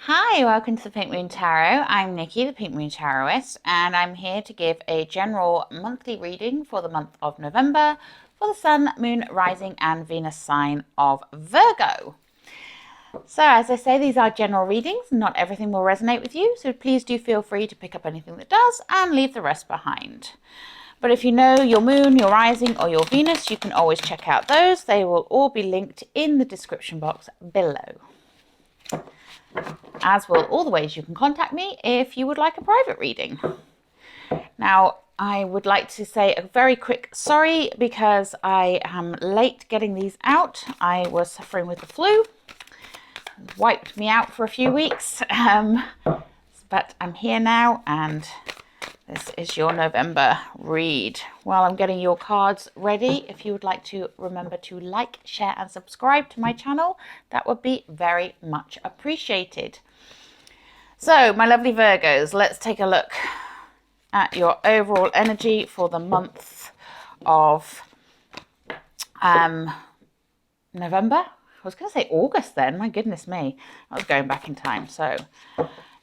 Hi, welcome to the Pink Moon Tarot. I'm Nikki, the Pink Moon Tarotist, and I'm here to give a general monthly reading for the month of November for the Sun, Moon, Rising, and Venus sign of Virgo. So, as I say, these are general readings. Not everything will resonate with you, so please do feel free to pick up anything that does and leave the rest behind. But if you know your Moon, your Rising, or your Venus, you can always check out those. They will all be linked in the description box below, as will all the ways you can contact me if you would like a private reading. Now, I would like to say a very quick sorry because I am late getting these out. I was suffering with the flu, wiped me out for a few weeks, but I'm here now, and this is your November read. While I'm getting your cards ready, if you would like to remember to like, share, and subscribe to my channel, that would be very much appreciated. So, my lovely Virgos, let's take a look at your overall energy for the month of November. I was going to say August then, my goodness me. I was going back in time. So,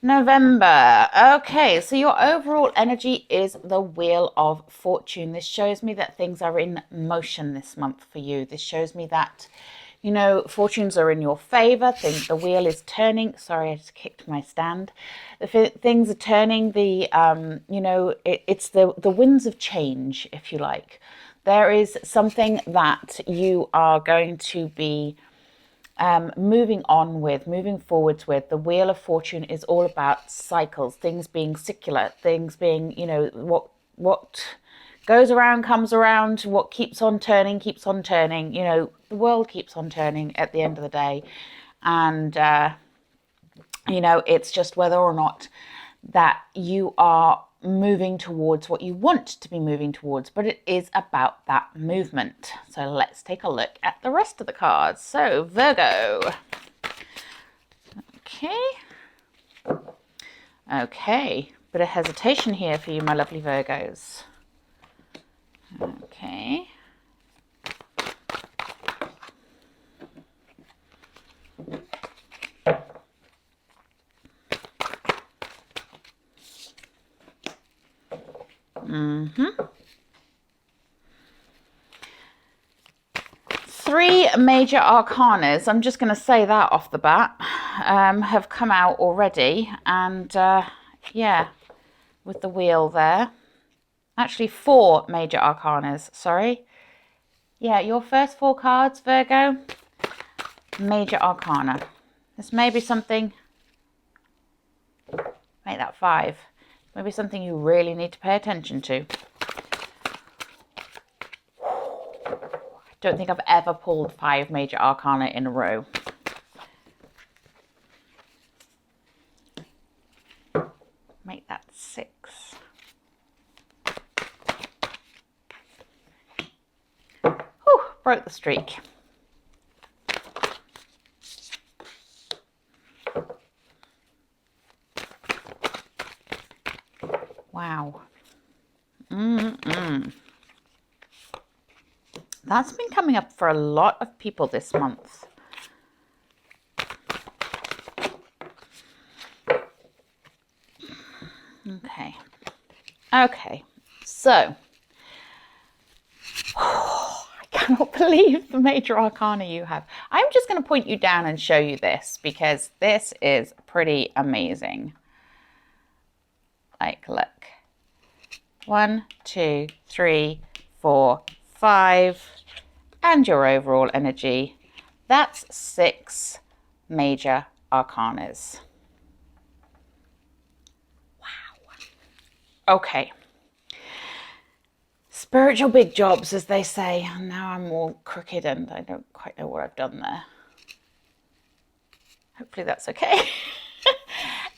November. Okay, so your overall energy is the Wheel of Fortune. This shows me that things are in motion this month for you. This shows me that, you know, fortunes are in your favor. The wheel is turning. Sorry, I just kicked my stand. Things are turning. It's the winds of change, if you like. There is something that you are going to be moving forwards with. The Wheel of Fortune is all about cycles, things being circular, things being, you know, what goes around comes around, what keeps on turning, you know, the world keeps on turning at the end of the day. And, you know, it's just whether or not that you are moving towards what you want to be moving towards, but it is about that movement. So let's take a look at the rest of the cards. So Virgo. Okay, bit of hesitation here for you, my lovely Virgos. Okay. Three major arcanas, I'm just going to say that off the bat, have come out already. And yeah, with the wheel there. Actually, four major arcanas, sorry. Yeah, your first four cards, Virgo, major arcana. This may be something, make that five. Maybe something you really need to pay attention to. I don't think I've ever pulled five major arcana in a row. Make that six. Whew, broke the streak. Wow. That's been coming up for a lot of people this month. Okay, so I cannot believe the major arcana you have. I'm just going to point you down and show you this because this is pretty amazing. Like, look. 1, 2, 3, 4, 5, and your overall energy. That's 6 major arcanas. Wow. Okay. Spiritual big jobs, as they say. And now I'm all crooked and I don't quite know what I've done there. Hopefully that's okay.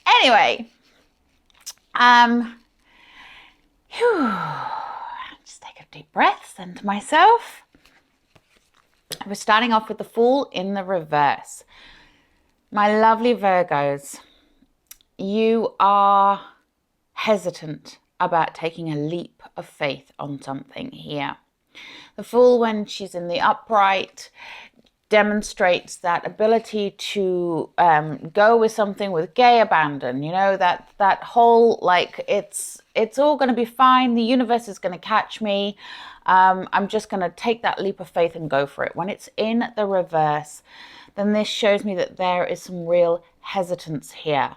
Anyway. Just take a deep breath, center myself. We're starting off with the Fool in the reverse. My lovely Virgos, you are hesitant about taking a leap of faith on something here. The Fool, when she's in the upright, demonstrates that ability to go with something with gay abandon, you know, that whole, like, it's all going to be fine, the universe is going to catch me, I'm just going to take that leap of faith and go for it. When it's in the reverse, then this shows me that there is some real hesitance here.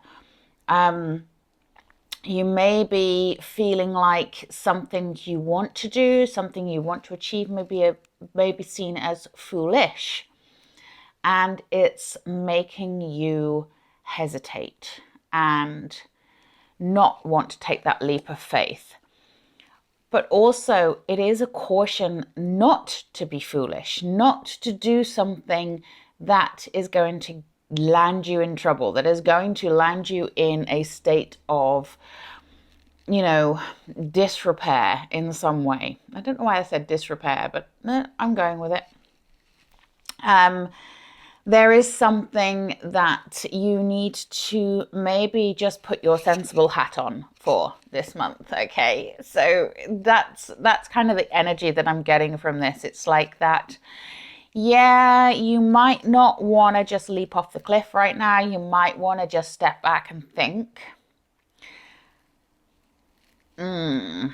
You may be feeling like something you want to do, something you want to achieve may be seen as foolish, and it's making you hesitate and not want to take that leap of faith. But also, it is a caution not to be foolish, not to do something that is going to land you in trouble, that is going to land you in a state of, you know, disrepair in some way. I don't know why I said disrepair, but I'm going with it. There is something that you need to maybe just put your sensible hat on for this month, okay? So that's kind of the energy that I'm getting from this. It's like that, yeah, you might not want to just leap off the cliff right now. You might want to just step back and think. Definitely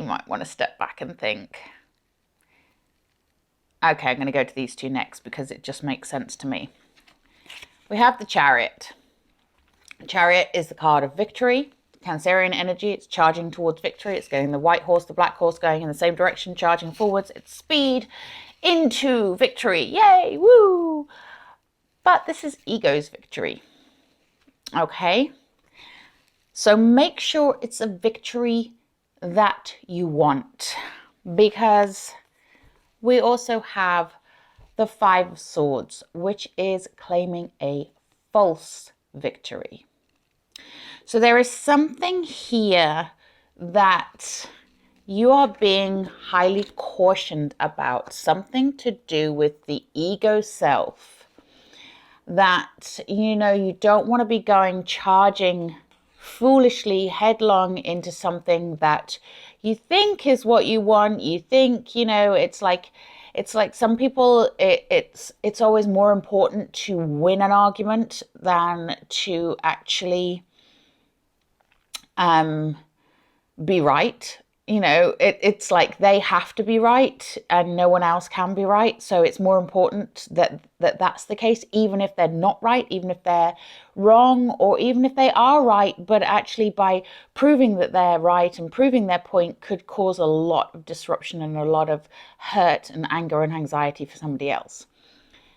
might want to step back and think. Okay, I'm going to go to these two next because it just makes sense to me. We have the Chariot. Chariot is the card of victory, Cancerian energy. It's charging towards victory. It's going the white horse, the black horse going in the same direction, charging forwards. It's speed into victory. Yay, woo! But this is ego's victory. Okay? So make sure it's a victory that you want, because we also have the Five of Swords, which is claiming a false victory. So there is something here that you are being highly cautioned about, something to do with the ego self, that, you know, you don't want to be going charging foolishly headlong into something that you think is what you want. You think, you know, it's like some people, it's always more important to win an argument than to actually be right. You know, it's like they have to be right and no one else can be right. So it's more important that's the case, even if they're not right, even if they're wrong, or even if they are right, but actually by proving that they're right and proving their point could cause a lot of disruption and a lot of hurt and anger and anxiety for somebody else.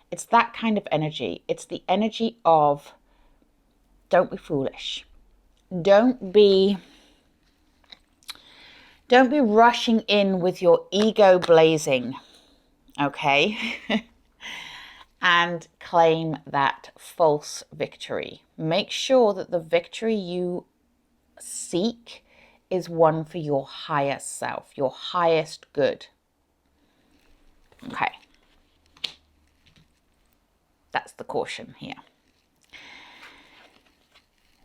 It's that kind of energy. It's the energy of, don't be foolish. Don't be rushing in with your ego blazing, okay? And claim that false victory. Make sure that the victory you seek is one for your higher self, your highest good. Okay. That's the caution here.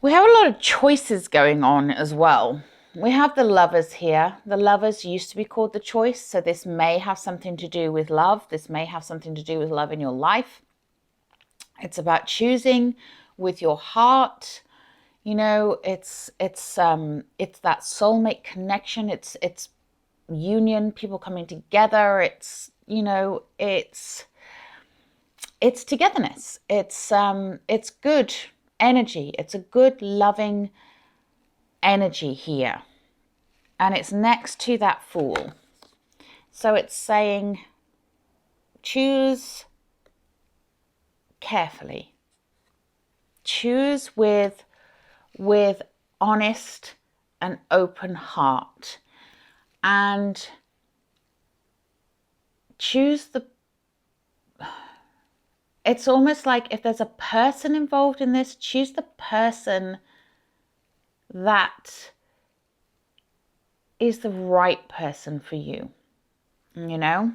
We have a lot of choices going on as well. We have the Lovers here. The Lovers used to be called the Choice, so this may have something to do with love. This may have something to do with love in your life. It's about choosing with your heart. You know, it's that soulmate connection. It's union, people coming together. It's, you know, it's togetherness. It's good energy. It's a good, loving energy here, and it's next to that Fool. So it's saying, choose carefully, choose with honest and open heart, and choose it's almost like if there's a person involved in this, choose the person that is the right person for you, you know?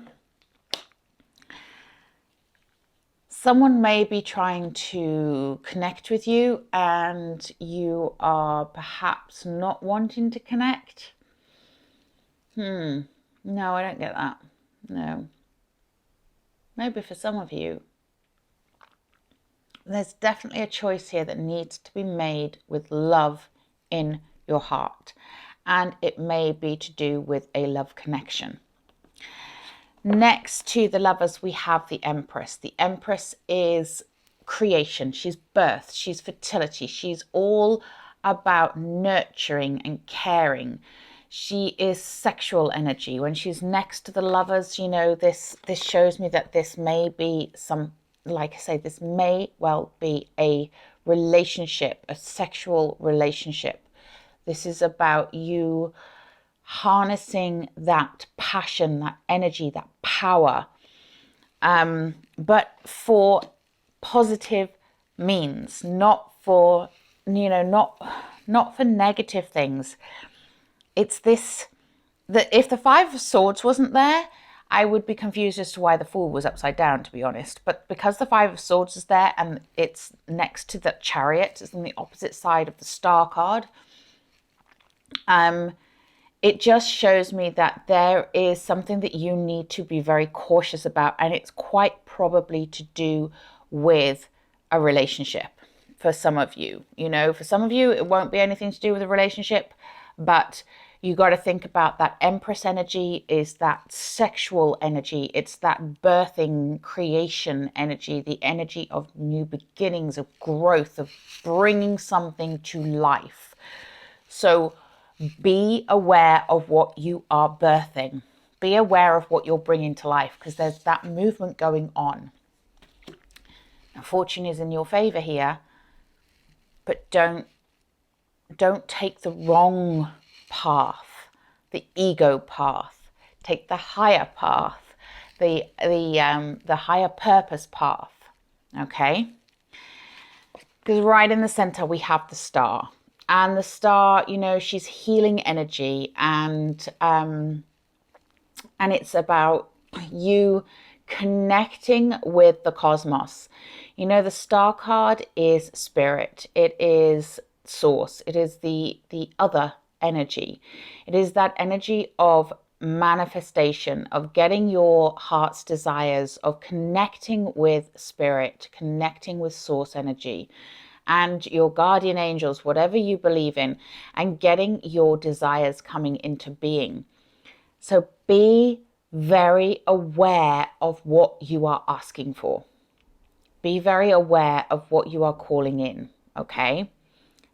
Someone may be trying to connect with you and you are perhaps not wanting to connect. No, I don't get that. No. maybe for some of you, there's definitely a choice here that needs to be made with love in your heart. And it may be to do with a love connection. Next to the Lovers, we have the Empress. The Empress is creation. She's birth. She's fertility. She's all about nurturing and caring. She is sexual energy. When she's next to the Lovers, you know, this shows me that this may be some, like I say, this may well be a relationship, a sexual relationship. This is about you harnessing that passion, that energy, that power, but for positive means, not for, you know, not for negative things. It's this, that if the Five of Swords wasn't there, I would be confused as to why the Fool was upside down, to be honest. But because the Five of Swords is there and it's next to the Chariot, it's on the opposite side of the Star card, it just shows me that there is something that you need to be very cautious about, and it's quite probably to do with a relationship for some of you. You know, for some of you, it won't be anything to do with a relationship, but you got to think about that Empress energy is that sexual energy. It's that birthing, creation energy, the energy of new beginnings, of growth, of bringing something to life. So be aware of what you are birthing. Be aware of what you're bringing to life, because there's that movement going on. Now, fortune is in your favor here, but don't take the wrong path, the ego path. Take the higher path, the higher purpose path. Okay? Because right in the center we have the Star. And the Star, you know, she's healing energy, and it's about you connecting with the cosmos. You know, the Star card is spirit. It is source. It is the other energy. It is that energy of manifestation, of getting your heart's desires, of connecting with spirit, connecting with source energy and your guardian angels, whatever you believe in, and getting your desires coming into being. So be very aware of what you are asking for. Be very aware of what you are calling in, okay?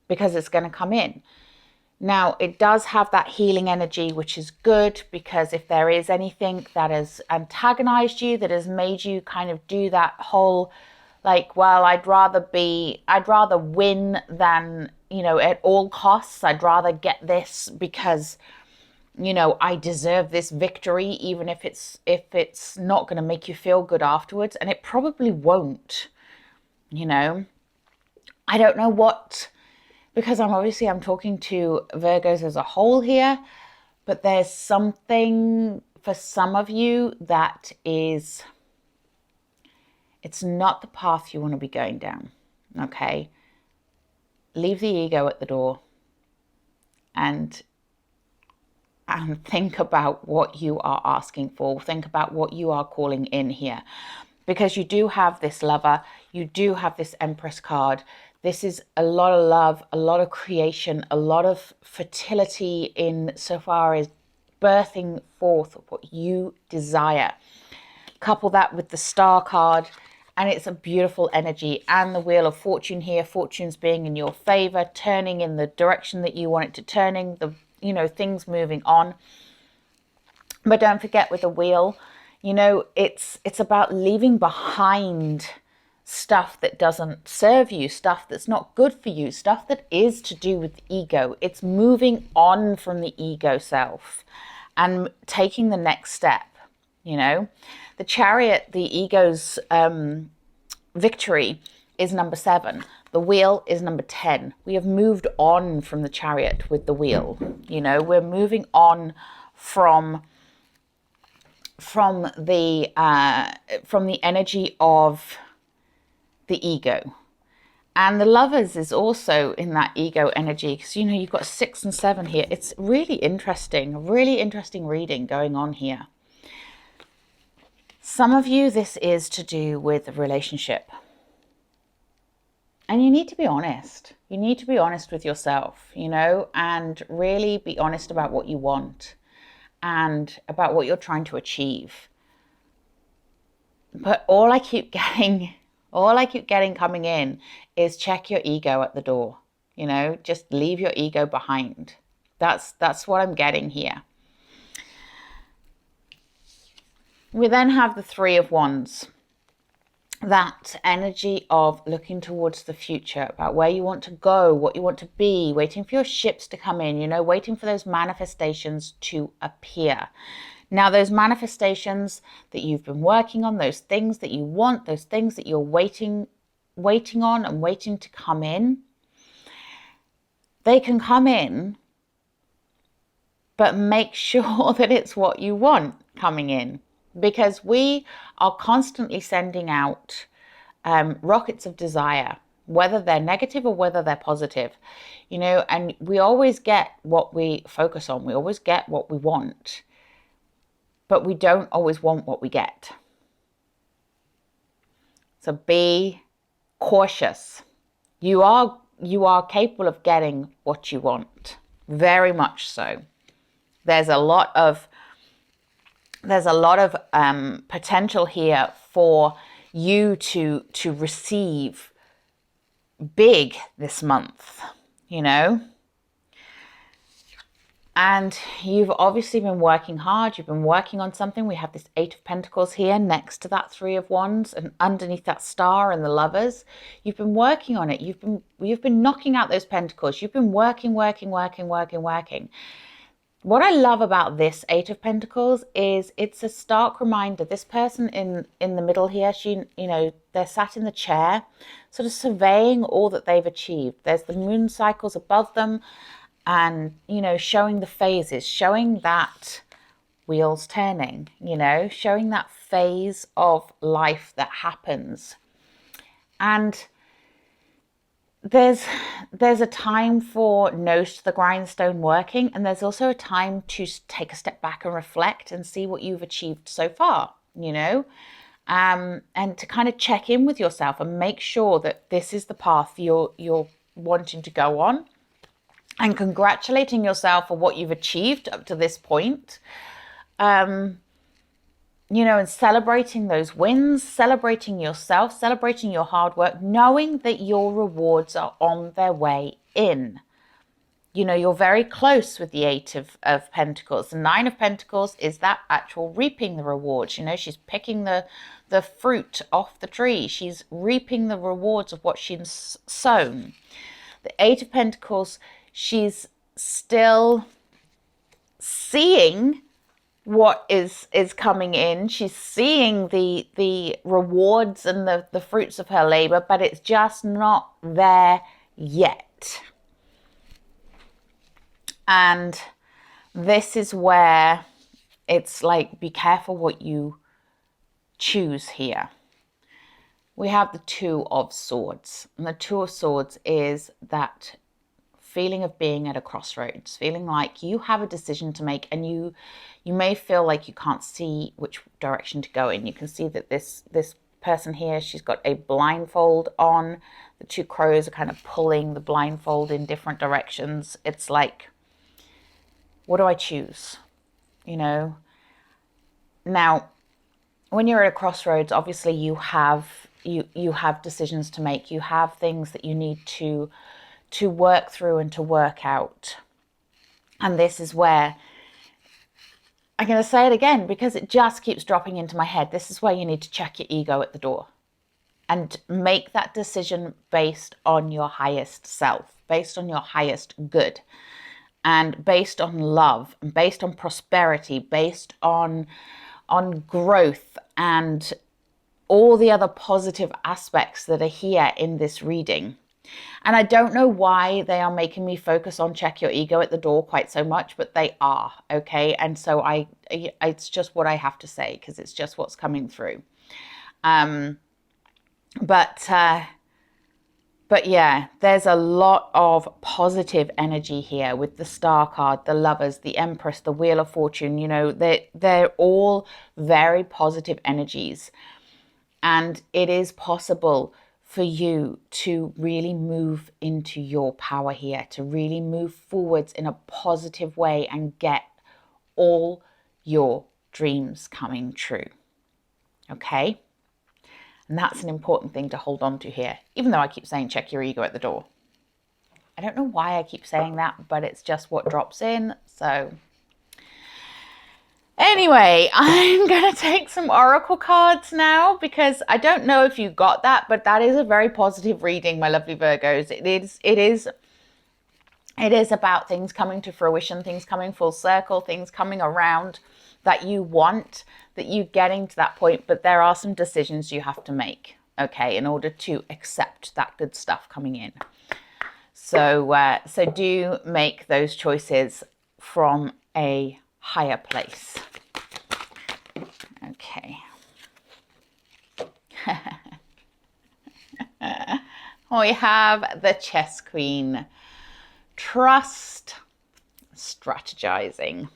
Because it's going to come in. Now, it does have that healing energy, which is good, because if there is anything that has antagonized you, that has made you kind of do that whole, like, well, I'd rather win than, you know, at all costs. I'd rather get this because, you know, I deserve this victory, even if it's not going to make you feel good afterwards. And it probably won't, you know. I don't know what, because I'm talking to Virgos as a whole here, but there's something for some of you that is, it's not the path you want to be going down, okay? Leave the ego at the door and think about what you are asking for. Think about what you are calling in here. Because you do have this Lover, you do have this Empress card. This is a lot of love, a lot of creation, a lot of fertility in so far as birthing forth what you desire. Couple that with the Star card, and it's a beautiful energy. And the Wheel of Fortune here, fortune's being in your favor, turning in the direction that you want it to turning, the, you know, things moving on. But don't forget with the Wheel, you know, it's about leaving behind stuff that doesn't serve you, stuff that's not good for you, stuff that is to do with the ego. It's moving on from the ego self and taking the next step, you know. The Chariot, the ego's victory, is number 7. The Wheel is number 10. We have moved on from the Chariot with the Wheel. You know, we're moving on from the energy of the ego. And the Lovers is also in that ego energy, because, you know, you've got 6 and 7 here. It's really interesting reading going on here. Some of you, this is to do with a relationship. And you need to be honest. You need to be honest with yourself, you know, and really be honest about what you want and about what you're trying to achieve. But all I keep getting coming in is check your ego at the door. You know, just leave your ego behind. That's what I'm getting here. We then have the Three of Wands. That energy of looking towards the future, about where you want to go, what you want to be, waiting for your ships to come in, you know, waiting for those manifestations to appear. Now, those manifestations that you've been working on, those things that you want, those things that you're waiting on and waiting to come in, they can come in, but make sure that it's what you want coming in. Because we are constantly sending out rockets of desire, whether they're negative or whether they're positive, you know, and we always get what we focus on. We always get what we want, but we don't always want what we get. So be cautious. You are capable of getting what you want, very much so. There's a lot of potential here for you to receive big this month, you know. And you've obviously been working hard. You've been working on something. We have this Eight of Pentacles here next to that Three of Wands, and underneath that Star and the Lovers. You've been working on it. You've been knocking out those pentacles. You've been working. What I love about this Eight of Pentacles is it's a stark reminder. This person in the middle here, they're sat in the chair, sort of surveying all that they've achieved. There's the moon cycles above them and, you know, showing the phases, showing that wheels turning, you know, showing that phase of life that happens. And there's a time for nose to the grindstone working, and there's also a time to take a step back and reflect and see what you've achieved so far, you know, and to kind of check in with yourself and make sure that this is the path you're wanting to go on, and congratulating yourself for what you've achieved up to this point. You know, and celebrating those wins, celebrating yourself, celebrating your hard work, knowing that your rewards are on their way in. You know, you're very close with the Eight of Pentacles. The Nine of Pentacles is that actual reaping the rewards. You know, she's picking the fruit off the tree. She's reaping the rewards of what she's sown. The Eight of Pentacles, she's still seeing what is coming in. She's seeing the rewards and the fruits of her labor, but it's just not there yet. And this is where it's like, be careful what you choose here. We have the Two of Swords, and the Two of Swords is that feeling of being at a crossroads, feeling like you have a decision to make, and you may feel like you can't see which direction to go in. You can see that this person here, she's got a blindfold on. The two crows are kind of pulling the blindfold in different directions. It's like, what do I choose? You know? Now, when you're at a crossroads, obviously you have decisions to make. You have things that you need to work through and to work out. And this is where, I'm going to say it again because it just keeps dropping into my head. This is where you need to check your ego at the door and make that decision based on your highest self, based on your highest good, and based on love, and based on prosperity, based on growth and all the other positive aspects that are here in this reading. And I don't know why they are making me focus on check your ego at the door quite so much, but they are, okay? And so it's just what I have to say because it's just what's coming through. But But yeah, there's a lot of positive energy here with the Star card, the Lovers, the Empress, the Wheel of Fortune. You know, they're all very positive energies. And it is possible for you to really move into your power here, to really move forwards in a positive way and get all your dreams coming true. Okay? And that's an important thing to hold on to here, even though I keep saying check your ego at the door. I don't know why I keep saying that, but it's just what drops in. So anyway, I'm going to take some oracle cards now, because I don't know if you got that, but that is a very positive reading, my lovely Virgos. It is about things coming to fruition, things coming full circle, things coming around that you want, that you getting to that point, but there are some decisions you have to make, okay, in order to accept that good stuff coming in. So do make those choices from a higher place. Okay. We have the Chess Queen. Trust, strategizing.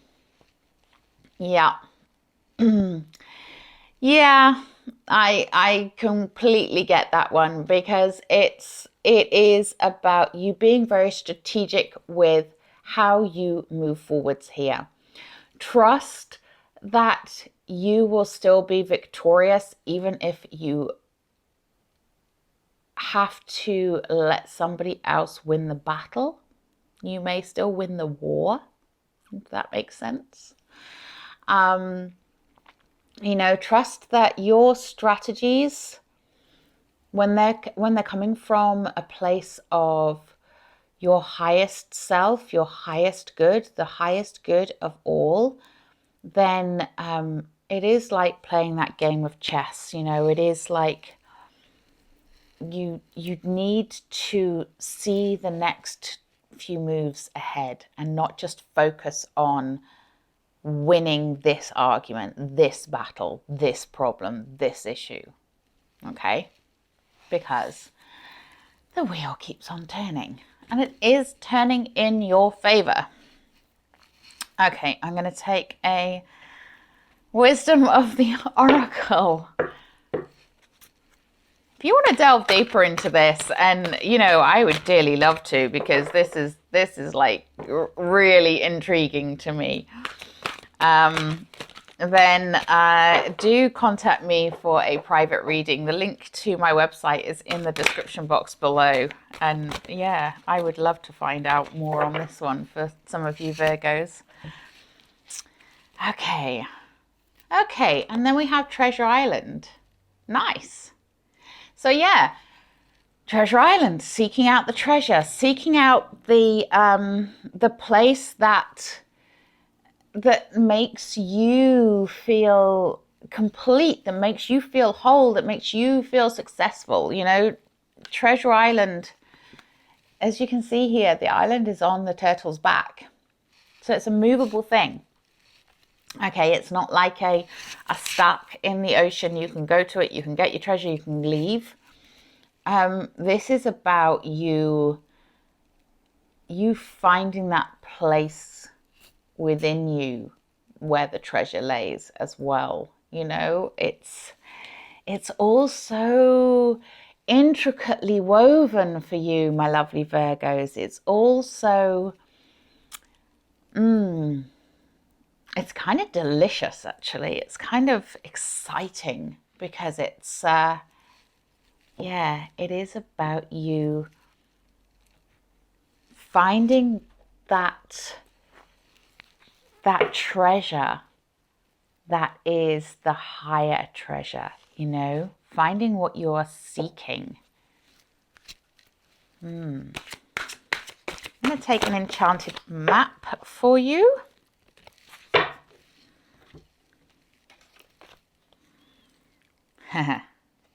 Yeah. Yeah, I completely get that one, because it is about you being very strategic with how you move forwards here. Trust that you will still be victorious, even if you have to let somebody else win the battle. You may still win the war, if that makes sense. You know, trust that your strategies, when they're coming from a place of your highest self, your highest good, the highest good of all, then it is like playing that game of chess. You know, it is like you need to see the next few moves ahead and not just focus on winning this argument, this battle, this problem, this issue. Okay? Because the wheel keeps on turning, and it is turning in your favor. Okay, I'm going to take a Wisdom of the Oracle. If you want to delve deeper into this, and you know, I would dearly love to, because this is like really intriguing to me, then do contact me for a private reading. The link to my website is in the description box below. And yeah, I would love to find out more on this one for some of you Virgos. Okay, and then we have Treasure Island. Nice. So yeah, Treasure Island, seeking out the treasure, seeking out the place that makes you feel complete, that makes you feel whole, that makes you feel successful. You know, Treasure Island, as you can see here, the island is on the turtle's back. So it's a movable thing. Okay, it's not like a stuck in the ocean. You can go to it, you can get your treasure, you can leave. This is about you finding that place within you where the treasure lays as well. You know, it's all so intricately woven for you, my lovely Virgos. It's all so it's kind of delicious, actually. It's kind of exciting, because it's yeah, it is about you finding that treasure that is the higher treasure, you know, finding what you are seeking. I'm going to take an enchanted map for you.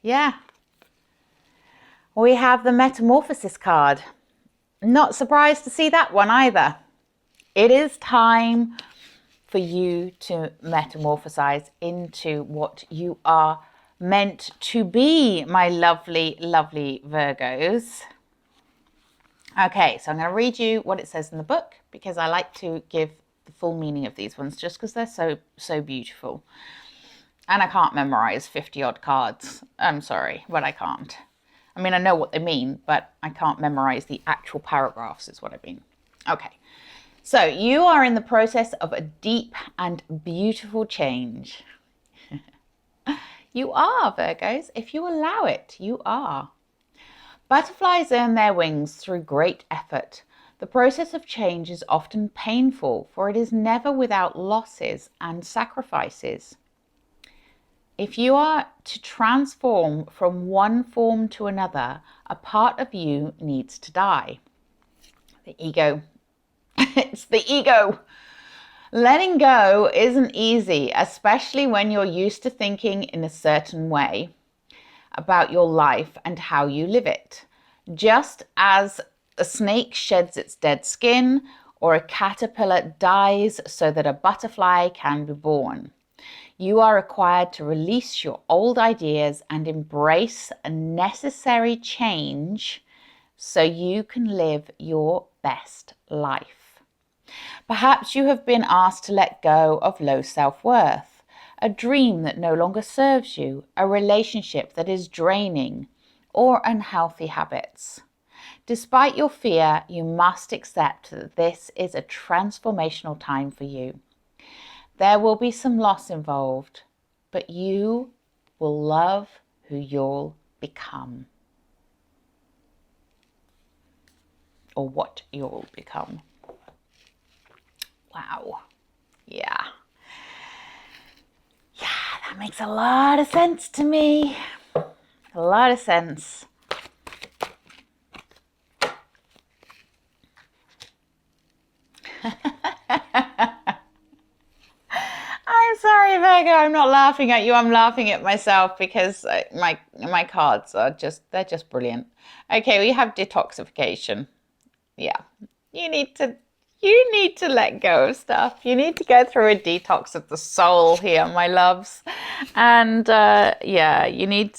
Yeah. We have the Metamorphosis card. Not surprised to see that one either. It is time for you to metamorphosize into what you are meant to be, my lovely, lovely Virgos. Okay, so I'm going to read you what it says in the book because I like to give the full meaning of these ones just because they're so beautiful. And I can't memorize 50 odd cards. I'm sorry, but I can't. I mean, I know what they mean, but I can't memorize the actual paragraphs is what I mean. Okay, so you are in the process of a deep and beautiful change. You are, Virgos. If you allow it, you are. Butterflies earn their wings through great effort. The process of change is often painful, for it is never without losses and sacrifices. If you are to transform from one form to another, a part of you needs to die. The ego. It's the ego. Letting go isn't easy, especially when you're used to thinking in a certain way about your life and how you live it. Just as a snake sheds its dead skin or a caterpillar dies so that a butterfly can be born, you are required to release your old ideas and embrace a necessary change so you can live your best life. Perhaps you have been asked to let go of low self-worth, a dream that no longer serves you, a relationship that is draining, or unhealthy habits. Despite your fear, you must accept that this is a transformational time for you. There will be some loss involved, but you will love who you'll become. Or what you'll become. Wow. Yeah. Yeah, that makes a lot of sense to me. A lot of sense. I'm sorry, Virgo, I'm not laughing at you. I'm laughing at myself because my cards are they're just brilliant. Okay, we have detoxification. Yeah. You need to let go of stuff. You need to go through a detox of the soul here, my loves. And yeah,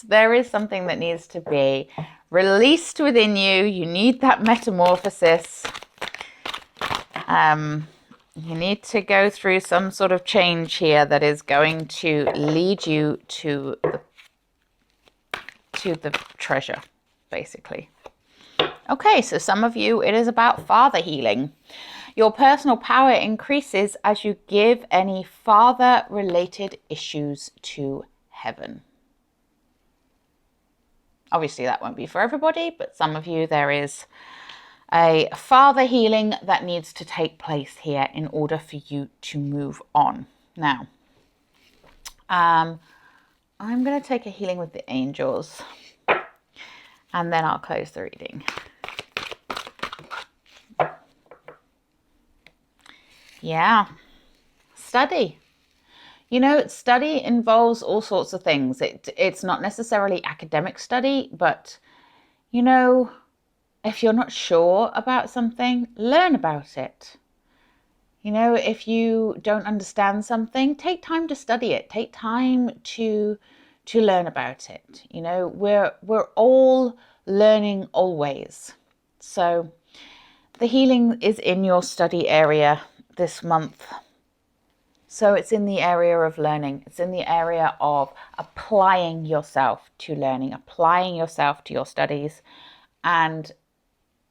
there is something that needs to be released within you. You need that metamorphosis. You need to go through some sort of change here that is going to lead you to the treasure, basically. Okay, so some of you, it is about father healing. Your personal power increases as you give any father-related issues to heaven. Obviously, that won't be for everybody, but some of you, there is a father healing that needs to take place here in order for you to move on. Now, I'm going to take a healing with the angels, and then I'll close the reading. Yeah, study. You know, study involves all sorts of things. It's not necessarily academic study, but, you know, if you're not sure about something, learn about it. You know, if you don't understand something, take time to study it. Take time to learn about it. You know, we're all learning always. So the healing is in your study area this month. So it's in the area of learning. It's in the area of applying yourself to learning, applying yourself to your studies. And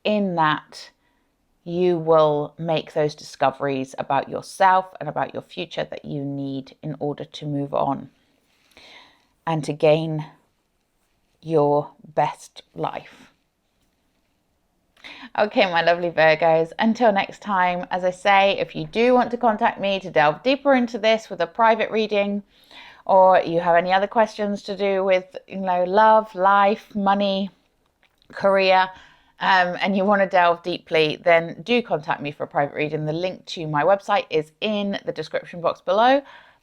in that, you will make those discoveries about yourself and about your future that you need in order to move on and to gain your best life. Okay, my lovely Virgos, until next time, as I say, if you do want to contact me to delve deeper into this with a private reading, or you have any other questions to do with, you know, love, life, money, career, and you want to delve deeply, then do contact me for a private reading. The link to my website is in the description box below.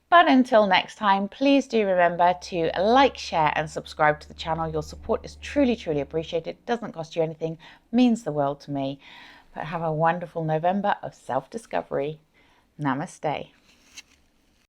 But until next time, please do remember to like, share and subscribe to the channel. Your support is truly, truly appreciated. It doesn't cost you anything, means the world to me. But have a wonderful November of self-discovery. Namaste.